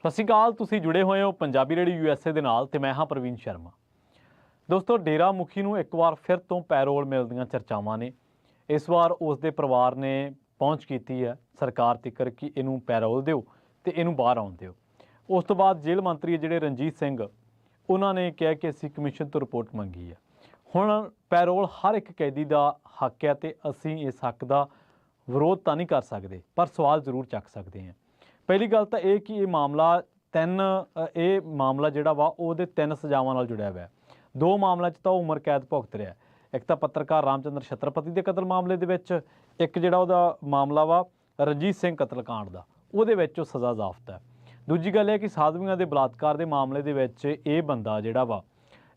ਸਤਿ ਸ਼੍ਰੀ ਅਕਾਲ। ਤੁਸੀਂ ਜੁੜੇ ਹੋਏ ਹੋ ਪੰਜਾਬੀ ਰੇਡੀਓ USA ਦੇ ਨਾਲ ਤੇ ਮੈਂ ਹਾਂ ਪ੍ਰਵੀਨ ਸ਼ਰਮਾ। ਦੋਸਤੋ, ਡੇਰਾ ਮੁਖੀ ਨੂੰ ਇੱਕ ਵਾਰ ਫਿਰ ਤੋਂ ਪੈਰੋਲ ਮਿਲਦੀਆਂ ਚਰਚਾਵਾਂ ਨੇ। ਇਸ ਵਾਰ ਉਸ ਦੇ ਪਰਿਵਾਰ ਨੇ ਪਹੁੰਚ ਕੀਤੀ ਹੈ ਸਰਕਾਰ ਤੀਕਰ ਕਿ ਇਹਨੂੰ ਪੈਰੋਲ ਦਿਓ ਤੇ ਇਹਨੂੰ ਬਾਹਰ ਆਉਣ ਦਿਓ। ਉਸ ਤੋਂ ਬਾਅਦ ਜੇਲ੍ਹ ਮੰਤਰੀ ਜਿਹੜੇ ਰਣਜੀਤ ਸਿੰਘ, ਉਹਨਾਂ ਨੇ ਕਿਹਾ ਕਿ ਅਸੀਂ ਕਮਿਸ਼ਨ ਤੋਂ ਰਿਪੋਰਟ ਮੰਗੀ ਹੈ। ਹੁਣ ਪੈਰੋਲ ਹਰ ਇੱਕ ਕੈਦੀ ਦਾ ਹੱਕ ਹੈ ਤੇ ਅਸੀਂ ਇਸ ਹੱਕ ਦਾ ਵਿਰੋਧ ਤਾਂ ਨਹੀਂ ਕਰ ਸਕਦੇ, ਪਰ ਸਵਾਲ ਜ਼ਰੂਰ ਚੱਕ ਸਕਦੇ ਹਾਂ। ਪਹਿਲੀ ਗੱਲ ਤਾਂ ਇਹ ਕਿ ਇਹ ਮਾਮਲਾ ਜਿਹੜਾ ਵਾ ਉਹਦੇ 3 ਸਜ਼ਾਵਾਂ ਨਾਲ ਜੁੜਿਆ ਹੋਇਆ। 2 ਮਾਮਲਿਆਂ 'ਚ ਤਾਂ ਉਹ ਉਮਰ ਕੈਦ ਭੁਗਤ ਰਿਹਾ। ਇੱਕ ਤਾਂ ਪੱਤਰਕਾਰ ਰਾਮਚੰਦਰ ਛੱਤਰਪਤੀ ਦੇ ਕਤਲ ਮਾਮਲੇ ਦੇ ਵਿੱਚ, ਇੱਕ ਜਿਹੜਾ ਉਹਦਾ ਮਾਮਲਾ ਵਾ ਰਣਜੀਤ ਸਿੰਘ ਕਤਲਕਾਂਡ ਦਾ, ਉਹਦੇ ਵਿੱਚ ਉਹ ਸਜ਼ਾ ਜ਼ਾਬਤਾ ਹੈ। ਦੂਜੀ ਗੱਲ ਇਹ ਕਿ ਸਾਧਵੀਆਂ ਦੇ ਬਲਾਤਕਾਰ ਦੇ ਮਾਮਲੇ ਦੇ ਵਿੱਚ ਇਹ ਬੰਦਾ ਜਿਹੜਾ ਵਾ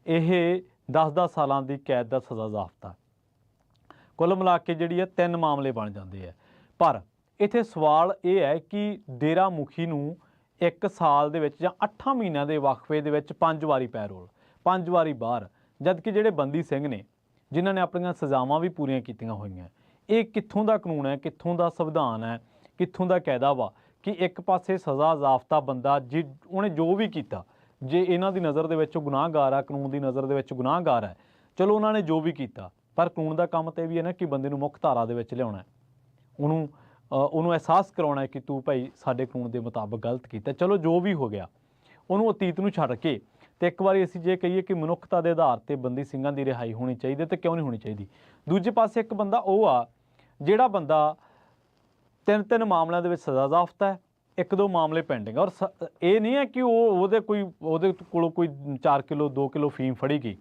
ਇਹ 10-10 ਸਾਲਾਂ ਦੀ ਕੈਦ ਦਾ ਸਜ਼ਾ ਜ਼ਾਬਤਾ। ਕੁੱਲ ਮਿਲਾ ਕੇ ਜਿਹੜੀ ਹੈ 3 ਮਾਮਲੇ ਬਣ ਜਾਂਦੇ ਆ। ਪਰ ਇੱਥੇ ਸਵਾਲ ਇਹ ਹੈ ਕਿ ਡੇਰਾ ਮੁਖੀ ਨੂੰ 1 ਸਾਲ ਦੇ ਵਿੱਚ ਜਾਂ 8 ਮਹੀਨਿਆਂ ਦੇ ਵਕਫੇ ਦੇ ਵਿੱਚ 5 ਵਾਰੀ ਪੈਰੋਲ, 5 ਵਾਰੀ ਬਾਹਰ, ਜਦ ਕਿ ਜਿਹੜੇ ਬੰਦੀ ਸਿੰਘ ਨੇ ਜਿਨ੍ਹਾਂ ਨੇ ਆਪਣੀਆਂ ਸਜ਼ਾਵਾਂ ਵੀ ਪੂਰੀਆਂ ਕੀਤੀਆਂ ਹੋਈਆਂ। ਇਹ ਕਿੱਥੋਂ ਦਾ ਕਾਨੂੰਨ ਹੈ, ਕਿੱਥੋਂ ਦਾ ਸੰਵਿਧਾਨ ਹੈ, ਕਿੱਥੋਂ ਦਾ ਕਾਇਦਾ ਵਾ ਕਿ ਇੱਕ ਪਾਸੇ ਸਜ਼ਾ ਜ਼ਾਬਤਾ ਬੰਦਾ ਉਹਨੇ ਜੋ ਵੀ ਕੀਤਾ, ਜੇ ਇਹਨਾਂ ਦੀ ਨਜ਼ਰ ਦੇ ਵਿੱਚ ਉਹ ਗੁਨਾਹਗਾਰ ਆ, ਕਾਨੂੰਨ ਦੀ ਨਜ਼ਰ ਦੇ ਵਿੱਚ ਗੁਨਾਹਗਾਰ ਹੈ, ਚਲੋ ਉਹਨਾਂ ਨੇ ਜੋ ਵੀ ਕੀਤਾ, ਪਰ ਕਾਨੂੰਨ ਦਾ ਕੰਮ ਤਾਂ ਇਹ ਵੀ ਹੈ ਨਾ ਕਿ ਬੰਦੇ ਨੂੰ ਮੁੱਖ ਧਾਰਾ ਦੇ ਵਿੱਚ ਲਿਆਉਣਾ, ਉਹਨੂੰ ਅਹਿਸਾਸ ਕਰਾਉਣਾ ਹੈ ਕਿ ਤੂੰ ਭਾਈ ਸਾਡੇ ਕਾਨੂੰਨ ਦੇ ਮੁਤਾਬਕ ਗਲਤ ਕੀਤਾ। ਚਲੋ ਜੋ ਵੀ ਹੋ ਗਿਆ, ਉਹਨੂੰ ਅਤੀਤ ਨੂੰ ਛੱਡ ਕੇ ਤੇ ਇੱਕ ਵਾਰੀ ਅਸੀਂ ਜੇ ਕਹੀਏ ਕਿ ਮਨੁੱਖਤਾ ਦੇ ਆਧਾਰ ਤੇ ਬੰਦੀ ਸਿੰਘਾਂ ਦੀ ਰਿਹਾਈ ਹੋਣੀ ਚਾਹੀਦੀ ਤੇ ਕਿਉਂ ਨਹੀਂ ਹੋਣੀ ਚਾਹੀਦੀ। ਦੂਜੇ ਪਾਸੇ ਇੱਕ ਬੰਦਾ ਉਹ ਆ ਜਿਹੜਾ ਬੰਦਾ 3 ਮਾਮਲਿਆਂ ਦੇ ਵਿੱਚ ਸਜ਼ਾ ਜ਼ਾਬਤਾ ਹੈ, 1-2 ਮਾਮਲੇ ਪੈਂਡਿੰਗ। ਔਰ ਇਹ ਨਹੀਂ ਹੈ ਕਿ ਉਹਦੇ ਕੋਲੋਂ ਕੋਈ 4 ਕਿਲੋ 2 ਕਿਲੋ ਫੀਮ ਫੜੀ ਗਈ।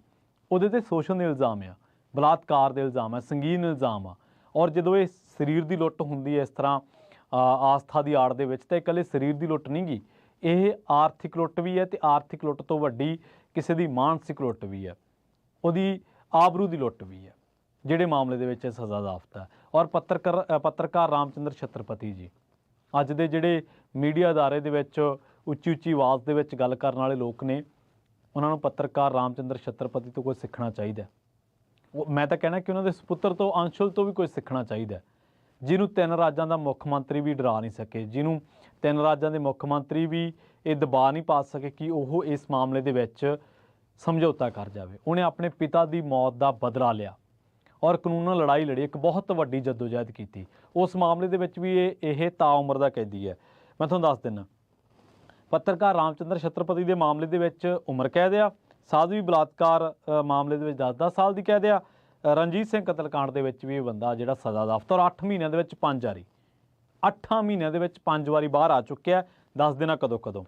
ਉਹਦੇ ਤੇ ਸ਼ੋਸ਼ਣ ਦੇ ਇਲਜ਼ਾਮ ਆ, ਬਲਾਤਕਾਰ ਦੇ ਇਲਜ਼ਾਮ ਆ, ਸੰਗੀਨ ਇਲਜ਼ਾਮ ਆ। ਔਰ ਜਦੋਂ ਇਹ ਸਰੀਰ ਦੀ ਲੁੱਟ ਹੁੰਦੀ ਹੈ ਇਸ ਤਰ੍ਹਾਂ ਆਸਥਾ ਦੀ ਆੜ ਦੇ ਵਿੱਚ, ਤਾਂ ਇਕੱਲੇ ਸਰੀਰ ਦੀ ਲੁੱਟ ਨਹੀਂ ਗੀ, ਇਹ ਆਰਥਿਕ ਲੁੱਟ ਵੀ ਹੈ ਤੇ ਆਰਥਿਕ ਲੁੱਟ ਤੋਂ ਵੱਡੀ ਕਿਸੇ ਦੀ ਮਾਨਸਿਕ ਲੁੱਟ ਵੀ ਹੈ, ਉਹਦੀ ਆਬਰੂ ਦੀ ਲੁੱਟ ਵੀ ਹੈ, ਜਿਹੜੇ ਮਾਮਲੇ ਦੇ ਵਿੱਚ ਸਜ਼ਾ ਜ਼ਾਬਤਾ ਹੈ। ਔਰ ਪੱਤਰਕਾਰ ਰਾਮਚੰਦਰ ਛੱਤਰਪਤੀ ਜੀ, ਅੱਜ ਦੇ ਜਿਹੜੇ ਮੀਡੀਆ ਅਦਾਰੇ ਦੇ ਵਿੱਚ ਉੱਚੀ ਆਵਾਜ਼ ਦੇ ਵਿੱਚ ਗੱਲ ਕਰਨ ਵਾਲੇ ਲੋਕ ਨੇ, ਉਹਨਾਂ ਨੂੰ ਪੱਤਰਕਾਰ ਰਾਮਚੰਦਰ ਛੱਤਰਪਤੀ ਤੋਂ ਕੁਝ ਸਿੱਖਣਾ ਚਾਹੀਦਾ। ਮੈਂ ਤਾਂ ਕਹਿਣਾ ਕਿ ਉਹਨਾਂ ਦੇ ਸੁਪੁੱਤਰ ਤੋਂ, ਅੰਸ਼ੁਲ ਤੋਂ ਵੀ ਕੁਝ ਸਿੱਖਣਾ ਚਾਹੀਦਾ, ਜਿਹਨੂੰ 3 ਰਾਜਾਂ ਦਾ ਮੁੱਖ ਮੰਤਰੀ ਵੀ ਡਰਾ ਨਹੀਂ ਸਕੇ, ਜਿਹਨੂੰ 3 ਰਾਜਾਂ ਦੇ ਮੁੱਖ ਮੰਤਰੀ ਵੀ ਇਹ ਦਬਾਅ ਨਹੀਂ ਪਾ ਸਕੇ ਕਿ ਉਹ ਇਸ ਮਾਮਲੇ ਦੇ ਵਿੱਚ ਸਮਝੌਤਾ ਕਰ ਜਾਵੇ। ਉਹਨੇ ਆਪਣੇ ਪਿਤਾ ਦੀ ਮੌਤ ਦਾ ਬਦਲਾ ਲਿਆ ਔਰ ਕਾਨੂੰਨ ਲੜਾਈ ਲੜੀ, ਇੱਕ ਬਹੁਤ ਵੱਡੀ ਜਦੋਜਹਿਦ ਕੀਤੀ। ਉਸ ਮਾਮਲੇ ਦੇ ਵਿੱਚ ਵੀ ਇਹ ਤਾਉਮਰ ਦਾ ਕੈਦੀ ਹੈ। ਮੈਂ ਤੁਹਾਨੂੰ ਦੱਸ ਦਿੰਦਾ, ਪੱਤਰਕਾਰ ਰਾਮਚੰਦਰ ਛੱਤਰਪਤੀ ਦੇ ਮਾਮਲੇ ਦੇ ਵਿੱਚ ਉਮਰ ਕੈਦ ਆ, ਸਾਧਵੀ ਬਲਾਤਕਾਰ ਮਾਮਲੇ ਦੇ ਵਿੱਚ 10-10 ਸਾਲ ਦੀ ਕੈਦ ਆ, ਰਣਜੀਤ ਸਿੰਘ ਕਤਲਕਾਂਡ ਦੇ ਵਿੱਚ ਵੀ ਇਹ ਬੰਦਾ ਜਿਹੜਾ ਸਜ਼ਾ ਜ਼ਾਬਤਾ ਔਰ 8 ਮਹੀਨਿਆਂ ਦੇ ਵਿੱਚ 5 ਵਾਰੀ, 8 ਮਹੀਨਿਆਂ ਦੇ ਵਿੱਚ 5 ਵਾਰੀ ਬਾਹਰ ਆ ਚੁੱਕਿਆ। ਦੱਸ ਦੇਣਾ ਕਦੋਂ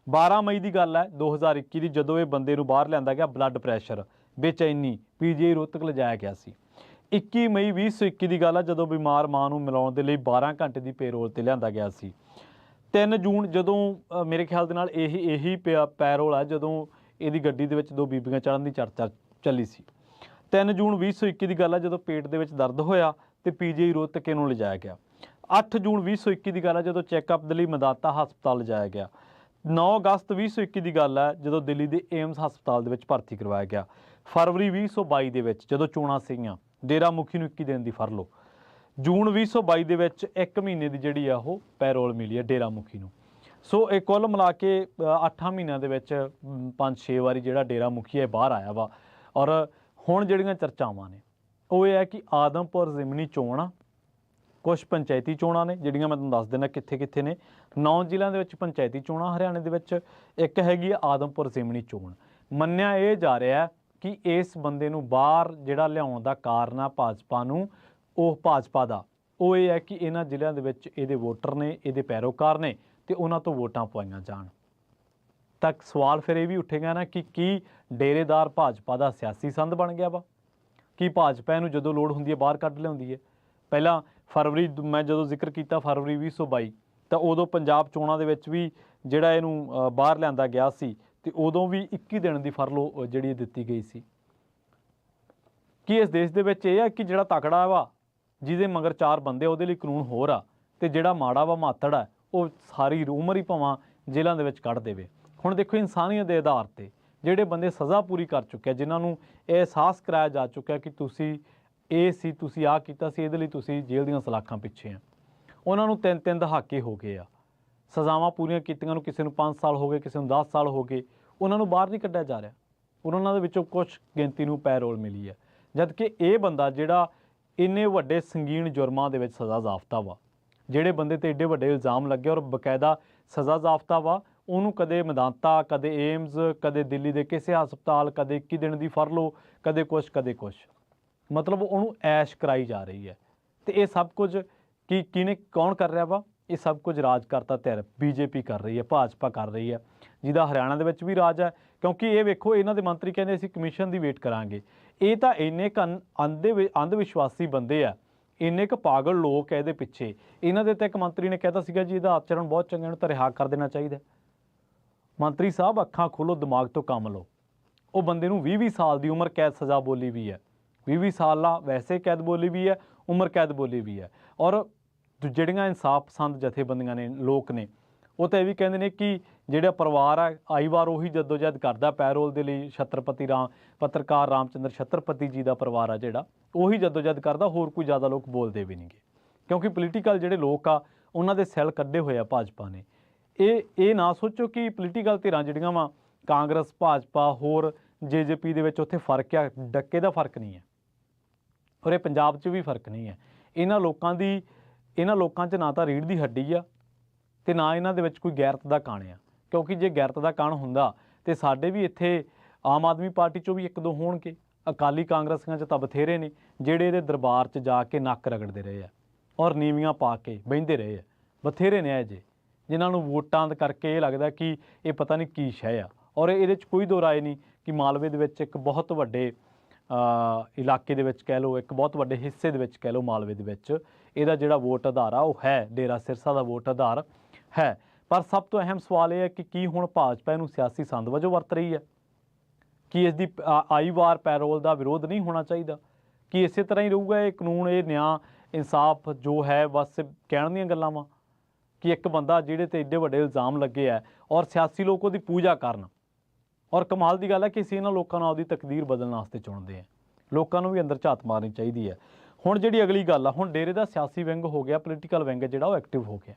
12 ਮਈ ਦੀ ਗੱਲ ਹੈ 2021 ਦੀ, ਜਦੋਂ ਇਹ ਬੰਦੇ ਨੂੰ ਬਾਹਰ ਲਿਆਂਦਾ ਗਿਆ। ਬਲੱਡ ਪ੍ਰੈਸ਼ਰ, ਬੇਚੈਨੀ, PGI ਰੋਹਤਕ ਲਿਜਾਇਆ ਗਿਆ ਸੀ। 21 ਮਈ 2021 ਦੀ ਗੱਲ ਹੈ ਜਦੋਂ ਬਿਮਾਰ ਮਾਂ ਨੂੰ ਮਿਲਾਉਣ ਦੇ ਲਈ 12 ਘੰਟੇ ਦੀ ਪੇਰੋਲ ਤੇ ਲਿਆਂਦਾ ਗਿਆ ਸੀ। 3 ਜੂਨ ਜਦੋਂ ਮੇਰੇ ਖਿਆਲ ਦੇ ਨਾਲ ਇਹੀ ਪੈਰੋਲ ਹੈ ਜਦੋਂ ਇਹਦੀ ਗੱਡੀ ਦੇ ਵਿੱਚ 2 ਬੀਬੀਆਂ ਚੜ੍ਹਨ ਦੀ ਚਰਚਾ ਚੱਲੀ ਸੀ। 3 ਜੂਨ 2021 ਦੀ ਗੱਲ ਹੈ ਜਦੋਂ ਪੇਟ ਦੇ ਵਿੱਚ ਦਰਦ ਹੋਇਆ ਤੇ PGI ਰੋਹਤਕ ਨੂੰ ਲਿਜਾਇਆ ਗਿਆ। 8 ਜੂਨ 2021 ਦੀ ਗੱਲ ਹੈ ਜਦੋਂ ਚੈੱਕਅਪ ਦੇ ਲਈ ਮਦਾਤਾ ਹਸਪਤਾਲ ਲਿਜਾਇਆ ਗਿਆ। 9 ਅਗਸਤ 2021 ਦੀ ਗੱਲ ਹੈ ਜਦੋਂ ਦਿੱਲੀ ਦੇ ਏਮਸ ਹਸਪਤਾਲ ਦੇ ਵਿੱਚ ਭਰਤੀ ਕਰਵਾਇਆ ਗਿਆ। ਫਰਵਰੀ 2022 ਦੇ ਵਿੱਚ ਜਦੋਂ ਚੋਣਾਂ ਸੀਗੀਆਂ, ਡੇਰਾ ਮੁਖੀ ਨੂੰ 21 ਦਿਨ ਦੀ ਫਰਲੋ। ਜੂਨ 2022 ਦੇ ਵਿੱਚ 1 ਮਹੀਨੇ ਦੀ ਜਿਹੜੀ ਆ ਉਹ ਪੈਰੋਲ ਮਿਲੀ ਹੈ ਡੇਰਾ ਮੁਖੀ ਨੂੰ। ਸੋ ਇਹ ਕੁੱਲ ਮਿਲਾ ਕੇ 8 ਮਹੀਨਿਆਂ ਦੇ ਵਿੱਚ 5-6 ਵਾਰੀ ਜਿਹੜਾ ਡੇਰਾ ਮੁਖੀ ਹੈ ਬਾਹਰ ਆਇਆ ਵਾ। ਔਰ ਹੁਣ ਜਿਹੜੀਆਂ ਚਰਚਾਵਾਂ ਨੇ ਉਹ ਇਹ ਹੈ ਕਿ ਆਦਮਪੁਰ ਜ਼ਿਮਨੀ ਚੋਣ ਆ, ਕੁਛ ਪੰਚਾਇਤੀ ਚੋਣਾਂ ਨੇ ਜਿਹੜੀਆਂ ਮੈਂ ਤੁਹਾਨੂੰ ਦੱਸ ਦਿੰਦਾ ਕਿੱਥੇ ਨੇ। 9 ਜ਼ਿਲ੍ਹਿਆਂ ਦੇ ਵਿੱਚ ਪੰਚਾਇਤੀ ਚੋਣਾਂ ਹਰਿਆਣੇ ਦੇ ਵਿੱਚ, ਇੱਕ ਹੈਗੀ ਆ ਆਦਮਪੁਰ ਜ਼ਿਮਨੀ ਚੋਣ। ਮੰਨਿਆ ਇਹ ਜਾ ਰਿਹਾ ਕਿ ਇਸ ਬੰਦੇ ਨੂੰ ਬਾਹਰ ਜਿਹੜਾ ਲਿਆਉਣ ਦਾ ਕਾਰਨ ਆ ਭਾਜਪਾ ਨੂੰ, ਉਹ ਭਾਜਪਾ ਦਾ ਉਹ ਇਹ ਹੈ ਕਿ ਇਹਨਾਂ ਜ਼ਿਲ੍ਹਿਆਂ ਦੇ ਵਿੱਚ ਇਹਦੇ ਵੋਟਰ ਨੇ, ਇਹਦੇ ਪੈਰੋਕਾਰ ਨੇ ਤੇ ਉਹਨਾਂ ਤੋਂ ਵੋਟਾਂ ਪਵਾਈਆਂ ਜਾਣ। ਤੱਕ ਸਵਾਲ ਫਿਰ ਇਹ ਵੀ ਉੱਠੇਗਾ ਨਾ ਕਿ ਕੀ ਡੇਰੇਦਾਰ ਭਾਜਪਾ ਦਾ ਸਿਆਸੀ ਸੰਦ ਬਣ ਗਿਆ ਵਾ? ਕੀ ਭਾਜਪਾ ਇਹਨੂੰ ਜਦੋਂ ਲੋੜ ਹੁੰਦੀ ਹੈ ਬਾਹਰ ਕੱਢ ਲਿਆਉਂਦੀ ਹੈ? ਪਹਿਲਾਂ ਫਰਵਰੀ, ਮੈਂ ਜਦੋਂ ਜ਼ਿਕਰ ਕੀਤਾ ਫਰਵਰੀ 2022, ਤਾਂ ਉਦੋਂ ਪੰਜਾਬ ਚੋਣਾਂ ਦੇ ਵਿੱਚ ਵੀ ਜਿਹੜਾ ਇਹਨੂੰ ਬਾਹਰ ਲਿਆਂਦਾ ਗਿਆ ਸੀ ਤੇ ਉਦੋਂ ਵੀ 21 ਦਿਨ ਦੀ ਫਰਲੋ ਜਿਹੜੀ ਦਿੱਤੀ ਗਈ ਸੀ। ਕੀ ਇਸ ਦੇਸ਼ ਦੇ ਵਿੱਚ ਇਹ ਹੈ ਕਿ ਜਿਹੜਾ ਤਕੜਾ ਵਾ, ਜਿਹਦੇ ਮਗਰ 4 ਬੰਦੇ, ਉਹਦੇ ਲਈ ਕਾਨੂੰਨ ਹੋਰ ਆ, ਤੇ ਜਿਹੜਾ ਮਾੜਾ ਵਾ, ਮਾਤੜ ਆ, ਉਹ ਸਾਰੀ ਉਮਰ ਹੀ ਭਾਵਾਂ ਜੇਲ੍ਹਾਂ ਦੇ ਵਿੱਚ ਕੱਢ ਦੇਵੇ? ਹੁਣ ਦੇਖੋ, ਇਨਸਾਨੀਅਤ ਦੇ ਆਧਾਰ ਤੇ ਜਿਹੜੇ ਬੰਦੇ ਸਜ਼ਾ ਪੂਰੀ ਕਰ ਚੁੱਕੇ ਆ, ਜਿਨ੍ਹਾਂ ਨੂੰ ਇਹ ਅਹਿਸਾਸ ਕਰਾਇਆ ਜਾ ਚੁੱਕਿਆ ਕਿ ਤੁਸੀਂ ਤੁਸੀਂ ਆਹ ਕੀਤਾ ਸੀ, ਇਹਦੇ ਲਈ ਤੁਸੀਂ ਜੇਲ੍ਹ ਦੀਆਂ ਸਲਾਖਾਂ ਪਿੱਛੇ ਆ, ਉਹਨਾਂ ਨੂੰ 3-3 ਦਹਾਕੇ ਹੋ ਗਏ ਆ ਸਜ਼ਾਵਾਂ ਪੂਰੀਆਂ ਕੀਤੀਆਂ ਨੂੰ ਕਿਸੇ ਨੂੰ 5 ਸਾਲ ਹੋ ਗਏ, ਕਿਸੇ ਨੂੰ 10 ਸਾਲ ਹੋ ਗਏ, ਉਹਨਾਂ ਨੂੰ ਬਾਹਰ ਨਹੀਂ ਕੱਢਿਆ ਜਾ ਰਿਹਾ। ਉਹਨਾਂ ਦੇ ਵਿੱਚੋਂ ਕੁਛ ਗਿਣਤੀ ਨੂੰ ਪੈਰੋਲ ਮਿਲੀ ਹੈ, ਜਦ ਕਿ ਇਹ ਬੰਦਾ ਜਿਹੜਾ ਇੰਨੇ ਵੱਡੇ ਸੰਗੀਨ ਜੁਰਮਾਂ ਦੇ ਵਿੱਚ ਸਜ਼ਾ ਜ਼ਾਬਤਾ ਵਾ, ਜਿਹੜੇ ਬੰਦੇ ਤੇ ਏਡੇ ਵੱਡੇ ਇਲਜ਼ਾਮ ਲੱਗੇ ਔਰ ਬਕਾਇਦਾ ਸਜ਼ਾ ਜ਼ਾਬਤਾ ਵਾ, ਉਹਨੂੰ ਕਦੇ ਮੈਦਾਂਤਾ, ਕਦੇ ਏਮਜ਼, ਕਦੇ ਦਿੱਲੀ ਦੇ ਕਿਸੇ ਹਸਪਤਾਲ, ਕਦੇ 21 ਦਿਨ ਦੀ ਫਰਲੋ, ਕਦੇ ਕੁਛ ਕਦੇ ਕੁਛ, ਮਤਲਬ ਉਹਨੂੰ ਐਸ਼ ਕਰਾਈ ਜਾ ਰਹੀ ਹੈ। ਤੇ ਇਹ ਸਭ ਕੁਝ ਕਿਹਨੇ ਕੌਣ ਕਰ ਰਿਹਾ ਵਾ? ਇਹ ਸਭ ਕੁਝ ਰਾਜਕਰਤਾ ਧਿਰ ਬੀਜੇਪੀ ਕਰ ਰਹੀ ਹੈ, ਭਾਜਪਾ ਕਰ ਰਹੀ ਹੈ, ਜਿਹਦਾ ਹਰਿਆਣਾ ਦੇ ਵਿੱਚ ਵੀ ਰਾਜ ਹੈ। ਕਿਉਂਕਿ ਇਹ ਵੇਖੋ, ਇਹਨਾਂ ਦੇ ਮੰਤਰੀ ਕਹਿੰਦੇ ਅਸੀਂ ਕਮਿਸ਼ਨ ਦੀ ਵੇਟ ਕਰਾਂਗੇ। ਇਹ ਤਾਂ ਇੰਨੇ ਕੁ ਅੰਧ ਵਿਸ਼ਵਾਸੀ ਬੰਦੇ ਆ, ਇੰਨੇ ਕੁ ਪਾਗਲ ਲੋਕ ਹੈ ਇਹਦੇ ਪਿੱਛੇ। ਇਹਨਾਂ ਦੇ ਤਾਂ ਇੱਕ ਮੰਤਰੀ ਨੇ ਕਹਿਤਾ ਸੀਗਾ ਜੀ ਇਹਦਾ ਆਚਰਣ ਬਹੁਤ ਚੰਗਾ, ਇਹਨੂੰ ਤਾਂ ਰਿਹਾ ਕਰ ਦੇਣਾ ਚਾਹੀਦਾ। ਮੰਤਰੀ ਸਾਹਿਬ ਅੱਖਾਂ ਖੋਲੋ, ਦਿਮਾਗ ਤੋਂ ਕੰਮ ਲਓ। ਉਹ ਬੰਦੇ ਨੂੰ 20-20 ਸਾਲ ਦੀ ਉਮਰ ਕੈਦ ਸਜ਼ਾ ਬੋਲੀ ਵੀ ਹੈ, 20-20 ਸਾਲਾਂ ਵੈਸੇ ਕੈਦ ਬੋਲੀ ਵੀ ਹੈ, ਉਮਰ ਕੈਦ ਬੋਲੀ ਵੀ ਹੈ। ਔਰ ਜਿਹੜੀਆਂ ਇਨਸਾਫ ਪਸੰਦ ਜਥੇਬੰਦੀਆਂ ਨੇ, ਲੋਕ ਨੇ, ਉਹ ਤਾਂ ਇਹ ਵੀ ਕਹਿੰਦੇ ਨੇ ਕਿ ਜਿਹੜਾ ਪਰਿਵਾਰ ਆ ਆਈ ਵਾਰ ਉਹੀ ਜਦੋਜਹਿਦ ਕਰਦਾ ਪੈਰੋਲ ਦੇ ਲਈ। ਪੱਤਰਕਾਰ ਰਾਮਚੰਦਰ ਛਤਰਪਤੀ ਜੀ ਦਾ ਪਰਿਵਾਰ ਆ ਜਿਹੜਾ, ਉਹੀ ਜਦੋਜਹਿਦ ਕਰਦਾ, ਹੋਰ ਕੋਈ ਜ਼ਿਆਦਾ ਲੋਕ ਬੋਲਦੇ ਵੀ ਨਹੀਂਗੇ। ਕਿਉਂਕਿ ਪੋਲੀਟੀਕਲ ਜਿਹੜੇ ਲੋਕ ਆ ਉਹਨਾਂ ਦੇ ਸੈੱਲ ਕੱਢੇ ਹੋਏ ਆ ਭਾਜਪਾ ਨੇ। ਇਹ ਨਾ ਸੋਚੋ ਕਿ ਪੋਲੀਟੀਕਲ ਧਿਰਾਂ ਜਿਹੜੀਆਂ ਵਾ ਕਾਂਗਰਸ, ਭਾਜਪਾ, ਹੋਰ ਜੇਜੇਪੀ ਦੇ ਵਿੱਚ ਉੱਥੇ ਫਰਕ ਆ, ਡੱਕੇ ਦਾ ਫਰਕ ਨਹੀਂ ਹੈ। ਔਰ ਇਹ ਪੰਜਾਬ 'ਚ ਵੀ ਫਰਕ ਨਹੀਂ ਹੈ। ਇਹਨਾਂ ਲੋਕਾਂ 'ਚ ਨਾ ਤਾਂ ਰੀੜ੍ਹ ਦੀ ਹੱਡੀ ਆ ਤੇ ਨਾ ਇਹਨਾਂ ਦੇ ਵਿੱਚ ਕੋਈ ਗੈਰਤ ਦਾ ਕਣ ਆ। ਕਿਉਂਕਿ ਜੇ ਗੈਰਤ ਦਾ ਕਣ ਹੁੰਦਾ ਤੇ ਸਾਡੇ ਵੀ ਇੱਥੇ ਆਮ ਆਦਮੀ ਪਾਰਟੀ 'ਚੋਂ ਵੀ 1-2 ਹੋਣਗੇ। ਅਕਾਲੀ ਕਾਂਗਰਸੀਆਂ 'ਚ ਤਾਂ ਬਥੇਰੇ ਨੇ ਜਿਹੜੇ ਇਹਦੇ ਦਰਬਾਰ 'ਚ ਜਾ ਕੇ ਨੱਕ ਰਗੜਦੇ ਰਹੇ ਆ ਔਰ ਨੀਵੀਆਂ ਪਾ ਕੇ ਬਹਿੰਦੇ ਰਹੇ ਆ। ਬਥੇਰੇ ਨੇ ਇਹ ਜਿਨ੍ਹਾਂ ਨੂੰ ਵੋਟਾਂ ਕਰਕੇ ਇਹ ਲੱਗਦਾ ਕਿ ਇਹ ਪਤਾ ਨਹੀਂ ਕੀ ਸ਼ੈ ਆ। ਔਰ ਇਹਦੇ 'ਚ ਕੋਈ ਦੋ ਰਾਏ ਨਹੀਂ ਕਿ ਮਾਲਵੇ ਦੇ ਵਿੱਚ ਇੱਕ ਬਹੁਤ ਵੱਡੇ ਇਲਾਕੇ ਦੇ ਵਿੱਚ ਕਹਿ ਲਓ, ਇੱਕ ਬਹੁਤ ਵੱਡੇ ਹਿੱਸੇ ਦੇ ਵਿੱਚ ਕਹਿ ਲਓ, ਮਾਲਵੇ ਦੇ ਵਿੱਚ ਇਹਦਾ ਜਿਹੜਾ ਵੋਟ ਆਧਾਰ ਆ ਉਹ ਹੈ ਡੇਰਾ ਸਿਰਸਾ ਦਾ ਵੋਟ ਆਧਾਰ ਹੈ। ਪਰ ਸਭ ਤੋਂ ਅਹਿਮ ਸਵਾਲ ਇਹ ਹੈ ਕਿ ਕੀ ਹੁਣ ਭਾਜਪਾ ਇਹਨੂੰ ਸਿਆਸੀ ਸੰਦ ਵਜੋਂ ਵਰਤ ਰਹੀ ਹੈ? ਕਿ ਇਸ ਦੀ ਆਈ ਵਾਰ ਪੈਰੋਲ ਦਾ ਵਿਰੋਧ ਨਹੀਂ ਹੋਣਾ ਚਾਹੀਦਾ? ਕਿ ਇਸੇ ਤਰ੍ਹਾਂ ਹੀ ਰਹੂਗਾ ਇਹ ਕਾਨੂੰਨ, ਇਹ ਨਿਆਂ ਇਨਸਾਫ ਜੋ ਹੈ ਬਸ ਕਹਿਣ ਦੀਆਂ ਗੱਲਾਂ ਵਾ? ਕਿ ਇੱਕ ਬੰਦਾ ਜਿਹੜੇ ਤੇ ਏਡੇ ਵੱਡੇ ਇਲਜ਼ਾਮ ਲੱਗੇ ਆ ਔਰ ਸਿਆਸੀ ਲੋਕ ਉਹਦੀ ਪੂਜਾ ਕਰਨ। ਔਰ ਕਮਾਲ ਦੀ ਗੱਲ ਹੈ ਕਿ ਅਸੀਂ ਇਹਨਾਂ ਲੋਕਾਂ ਨੂੰ ਆਪਦੀ ਤਕਦੀਰ ਬਦਲਣ ਵਾਸਤੇ ਚੁਣਦੇ ਹਾਂ। ਲੋਕਾਂ ਨੂੰ ਵੀ ਅੰਦਰ ਝਾਤ ਮਾਰਨੀ ਚਾਹੀਦੀ ਹੈ। ਹੁਣ ਜਿਹੜੀ ਅਗਲੀ ਗੱਲ ਆ, ਹੁਣ ਡੇਰੇ ਦਾ ਸਿਆਸੀ ਵਿੰਗ ਹੋ ਗਿਆ, ਪੋਲੀਟੀਕਲ ਵਿੰਗ ਜਿਹੜਾ ਉਹ ਐਕਟਿਵ ਹੋ ਗਿਆ।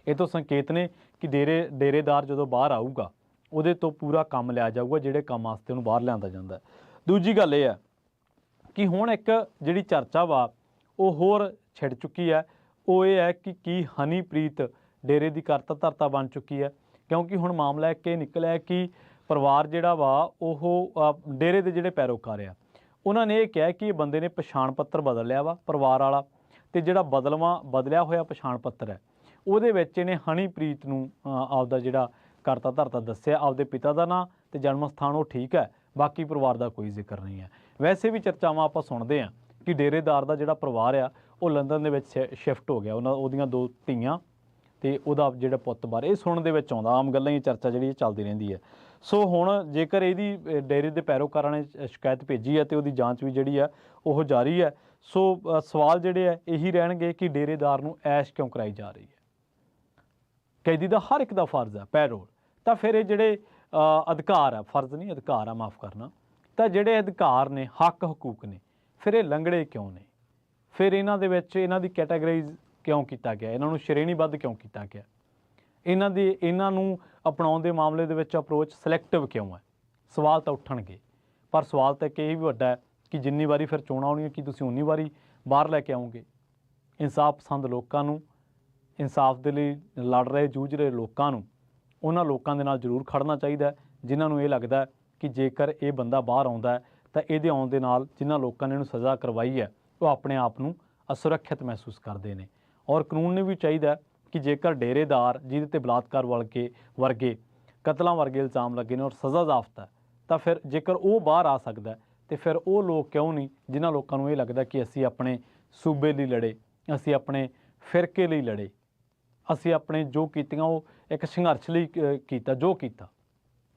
ਇਹ ਤੋਂ ਸੰਕੇਤ ਨੇ ਕਿ ਡੇਰੇਦਾਰ ਜਦੋਂ ਬਾਹਰ ਆਊਗਾ ਉਹਦੇ ਤੋਂ ਪੂਰਾ ਕੰਮ ਲਿਆ ਜਾਊਗਾ ਜਿਹੜੇ ਕੰਮ ਵਾਸਤੇ ਉਹਨੂੰ ਬਾਹਰ ਲਿਆਂਦਾ ਜਾਂਦਾ। ਦੂਜੀ ਗੱਲ ਇਹ ਹੈ ਕਿ ਹੁਣ ਇੱਕ ਜਿਹੜੀ ਚਰਚਾ ਵਾ ਉਹ ਹੋਰ ਛਿੜ ਚੁੱਕੀ ਹੈ। ਉਹ ਇਹ ਹੈ ਕਿ ਕੀ ਹਨੀਪ੍ਰੀਤ ਡੇਰੇ ਦੀ ਕਰਤਾ ਧਰਤਾ ਬਣ ਚੁੱਕੀ ਹੈ। ਕਿਉਂਕਿ ਹੁਣ ਮਾਮਲਾ ਇੱਕ ਇਹ ਨਿਕਲਿਆ ਕਿ ਪਰਿਵਾਰ ਜਿਹੜਾ ਵਾ ਉਹ ਡੇਰੇ ਦੇ ਜਿਹੜੇ ਪੈਰੋਕਾਰ ਆ ਉਹਨਾਂ ਨੇ ਇਹ ਕਿਹਾ ਕਿ ਇਹ ਬੰਦੇ ਨੇ ਪਛਾਣ ਪੱਤਰ ਬਦਲ ਲਿਆ ਵਾ ਪਰਿਵਾਰ ਵਾਲਾ, ਅਤੇ ਜਿਹੜਾ ਬਦਲਿਆ ਹੋਇਆ ਪਛਾਣ ਪੱਤਰ ਹੈ ਉਹਦੇ ਵਿੱਚ ਇਹਨੇ ਹਨੀਪ੍ਰੀਤ ਨੂੰ ਆਪਦਾ ਜਿਹੜਾ ਕਰਤਾ ਧਰਤਾ ਦੱਸਿਆ, ਆਪਦੇ ਪਿਤਾ ਦਾ ਨਾਂ ਅਤੇ ਜਨਮ ਸਥਾਨ ਉਹ ਠੀਕ ਹੈ, ਬਾਕੀ ਪਰਿਵਾਰ ਦਾ ਕੋਈ ਜ਼ਿਕਰ ਨਹੀਂ ਹੈ। ਵੈਸੇ ਵੀ ਚਰਚਾਵਾਂ ਆਪਾਂ ਸੁਣਦੇ ਹਾਂ ਕਿ ਡੇਰੇਦਾਰ ਦਾ ਜਿਹੜਾ ਪਰਿਵਾਰ ਆ ਉਹ ਲੰਡਨ ਦੇ ਵਿੱਚ ਸ਼ਿਫਟ ਹੋ ਗਿਆ, ਉਹਦੀਆਂ 2 ਧੀਆਂ ਅਤੇ ਉਹਦਾ ਜਿਹੜਾ ਪੁੱਤ ਬਾਰੇ ਇਹ ਸੁਣਨ ਦੇ ਵਿੱਚ ਆਉਂਦਾ। ਆਮ ਗੱਲਾਂ ਹੀ ਚਰਚਾ ਜਿਹੜੀ ਚੱਲਦੀ ਰਹਿੰਦੀ ਹੈ। ਸੋ ਹੁਣ ਜੇਕਰ ਇਹਦੀ ਡੇਰੇ ਦੇ ਪੈਰੋਕਾਰਾਂ ਨੇ ਸ਼ਿਕਾਇਤ ਭੇਜੀ ਹੈ ਅਤੇ ਉਹਦੀ ਜਾਂਚ ਵੀ ਜਿਹੜੀ ਆ ਉਹ ਜਾਰੀ ਹੈ। ਸੋ ਸਵਾਲ ਜਿਹੜੇ ਆ ਇਹੀ ਰਹਿਣਗੇ ਕਿ ਡੇਰੇਦਾਰ ਨੂੰ ਐਸ਼ ਕਿਉਂ ਕਰਾਈ ਜਾ ਰਹੀ ਹੈ? ਕੈਦੀ ਦਾ ਹਰ ਇੱਕ ਦਾ ਫਰਜ਼ ਹੈ ਪੈਰੋਲ, ਤਾਂ ਫਿਰ ਇਹ ਜਿਹੜੇ ਅਧਿਕਾਰ ਆ, ਫਰਜ਼ ਨਹੀਂ ਅਧਿਕਾਰ ਆ, ਮਾਫ਼ ਕਰਨਾ, ਤਾਂ ਜਿਹੜੇ ਅਧਿਕਾਰ ਨੇ, ਹੱਕ ਹਕੂਕ ਨੇ, ਫਿਰ ਇਹ ਲੰਗੜੇ ਕਿਉਂ ਨੇ? ਫਿਰ ਇਹਨਾਂ ਦੇ ਵਿੱਚ ਇਹਨਾਂ ਦੀ ਕੈਟਾਗਰਾਈਜ਼ ਕਿਉਂ ਕੀਤਾ ਗਿਆ? ਇਹਨਾਂ ਨੂੰ ਸ਼੍ਰੇਣੀਬੱਧ ਕਿਉਂ ਕੀਤਾ ਗਿਆ? ਇਹਨਾਂ ਨੂੰ ਅਪਣਾਉਣ ਦੇ ਮਾਮਲੇ ਦੇ ਵਿੱਚ ਅਪਰੋਚ ਸਿਲੈਕਟਿਵ ਕਿਉਂ ਹੈ? ਸਵਾਲ ਤਾਂ ਉੱਠਣਗੇ। ਪਰ ਸਵਾਲ ਤਾਂ ਇੱਕ ਇਹ ਵੀ ਵੱਡਾ ਹੈ ਕਿ ਜਿੰਨੀ ਵਾਰੀ ਫਿਰ ਚੋਣਾਂ ਆਉਣੀਆਂ ਕੀ ਤੁਸੀਂ ਉਨੀ ਵਾਰੀ ਬਾਹਰ ਲੈ ਕੇ ਆਓਗੇ? ਇਨਸਾਫ ਪਸੰਦ ਲੋਕਾਂ ਨੂੰ, ਇਨਸਾਫ ਦੇ ਲਈ ਲੜ ਰਹੇ ਜੂਝ ਰਹੇ ਲੋਕਾਂ ਨੂੰ, ਉਹਨਾਂ ਲੋਕਾਂ ਦੇ ਨਾਲ ਜ਼ਰੂਰ ਖੜਨਾ ਚਾਹੀਦਾ ਜਿਨ੍ਹਾਂ ਨੂੰ ਇਹ ਲੱਗਦਾ ਕਿ ਜੇਕਰ ਇਹ ਬੰਦਾ ਬਾਹਰ ਆਉਂਦਾ ਤਾਂ ਇਹਦੇ ਆਉਣ ਦੇ ਨਾਲ ਜਿਨ੍ਹਾਂ ਲੋਕਾਂ ਨੇ ਇਹਨੂੰ ਸਜ਼ਾ ਕਰਵਾਈ ਹੈ ਉਹ ਆਪਣੇ ਆਪ ਨੂੰ ਅਸੁਰੱਖਿਅਤ ਮਹਿਸੂਸ ਕਰਦੇ ਨੇ। ਔਰ ਕਾਨੂੰਨ ਨੂੰ ਵੀ ਚਾਹੀਦਾ ਕਿ ਜੇਕਰ ਡੇਰੇਦਾਰ ਜਿਹਦੇ 'ਤੇ ਬਲਾਤਕਾਰ ਵਰਗੇ ਕਤਲਾਂ ਵਰਗੇ ਇਲਜ਼ਾਮ ਲੱਗੇ ਨੇ ਔਰ ਸਜ਼ਾ ਜ਼ਾਬਤਾ, ਤਾਂ ਫਿਰ ਜੇਕਰ ਉਹ ਬਾਹਰ ਆ ਸਕਦਾ ਤਾਂ ਫਿਰ ਉਹ ਲੋਕ ਕਿਉਂ ਨਹੀਂ ਜਿਨ੍ਹਾਂ ਲੋਕਾਂ ਨੂੰ ਇਹ ਲੱਗਦਾ ਕਿ ਅਸੀਂ ਆਪਣੇ ਸੂਬੇ ਲਈ ਲੜੇ, ਅਸੀਂ ਆਪਣੇ ਫਿਰਕੇ ਲਈ ਲੜੇ, ਅਸੀਂ ਆਪਣੇ ਜੋ ਕੀਤੀਆਂ ਉਹ ਇੱਕ ਸੰਘਰਸ਼ ਲਈ ਕੀਤਾ ਜੋ ਕੀਤਾ,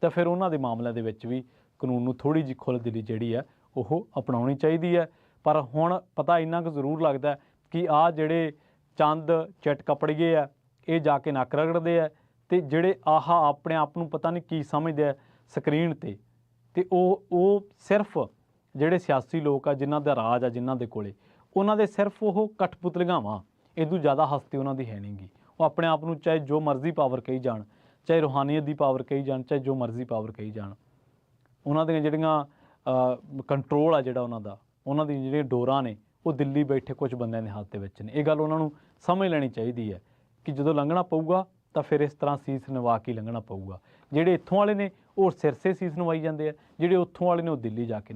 ਤਾਂ ਫਿਰ ਉਹਨਾਂ ਦੇ ਮਾਮਲਿਆਂ ਦੇ ਵਿੱਚ ਵੀ ਕਾਨੂੰਨ ਨੂੰ ਥੋੜ੍ਹੀ ਜਿਹੀ ਖੁੱਲ੍ਹਦਿਲੀ ਜਿਹੜੀ ਹੈ ਉਹ ਅਪਣਾਉਣੀ ਚਾਹੀਦੀ ਹੈ। ਪਰ ਹੁਣ ਪਤਾ ਇੰਨਾ ਕੁ ਜ਼ਰੂਰ ਲੱਗਦਾ ਕਿ ਆਹ ਜਿਹੜੇ ਚੰਦ ਚਿੱਟ ਕਪੜੀਏ ਆ ਇਹ ਜਾ ਕੇ ਨੱਕ ਰਗੜਦੇ ਆ, ਅਤੇ ਜਿਹੜੇ ਆਪਣੇ ਆਪ ਨੂੰ ਪਤਾ ਨਹੀਂ ਕੀ ਸਮਝਦੇ ਆ ਸਕਰੀਨ 'ਤੇ, ਅਤੇ ਉਹ ਸਿਰਫ ਜਿਹੜੇ ਸਿਆਸੀ ਲੋਕ ਆ ਜਿਨ੍ਹਾਂ ਦਾ ਰਾਜ ਆ ਜਿਨ੍ਹਾਂ ਦੇ ਕੋਲੇ, ਉਹਨਾਂ ਦੇ ਸਿਰਫ ਉਹ ਕਠਪੁਤਲੀਆਂ ਵਾਂ, ਇਦੋਂ ਜ਼ਿਆਦਾ ਹਸਤੀ ਉਹਨਾਂ ਦੀ ਹੈ ਨਹੀਂ ਗੀ। ਉਹ ਆਪਣੇ ਆਪ ਨੂੰ ਚਾਹੇ ਜੋ ਮਰਜ਼ੀ ਪਾਵਰ ਕਹੀ ਜਾਣ, ਚਾਹੇ ਰੂਹਾਨੀਅਤ ਦੀ ਪਾਵਰ ਕਹੀ ਜਾਣ, ਚਾਹੇ ਜੋ ਮਰਜ਼ੀ ਪਾਵਰ ਕਹੀ ਜਾਣ, ਉਹਨਾਂ ਦੀਆਂ ਜਿਹੜੀਆਂ ਕੰਟਰੋਲ ਆ ਜਿਹੜਾ ਉਹਨਾਂ ਦੀਆਂ ਜਿਹੜੀਆਂ ਡੋਰਾਂ ਨੇ ਉਹ ਦਿੱਲੀ ਬੈਠੇ ਕੁਝ ਬੰਦਿਆਂ ਦੇ ਹੱਥ ਦੇ ਵਿੱਚ ਨੇ। ਇਹ ਗੱਲ ਉਹਨਾਂ ਨੂੰ ਸਮਝ ਲੈਣੀ ਚਾਹੀਦੀ ਹੈ ਕਿ ਜਦੋਂ ਲੰਘਣਾ ਪਊਗਾ ਤਾਂ ਫਿਰ ਇਸ ਤਰ੍ਹਾਂ ਸੀਸ ਨਿਵਾ ਕੇ ਲੰਘਣਾ ਪਊਗਾ। ਜਿਹੜੇ ਇੱਥੋਂ ਵਾਲੇ ਨੇ ਉਹ ਸਿਰਸੇ ਸੀਸ ਨਿਵਾਈ ਜਾਂਦੇ ਆ, ਜਿਹੜੇ ਉੱਥੋਂ ਵਾਲੇ ਨੇ ਉਹ ਦਿੱਲੀ ਜਾ ਕੇ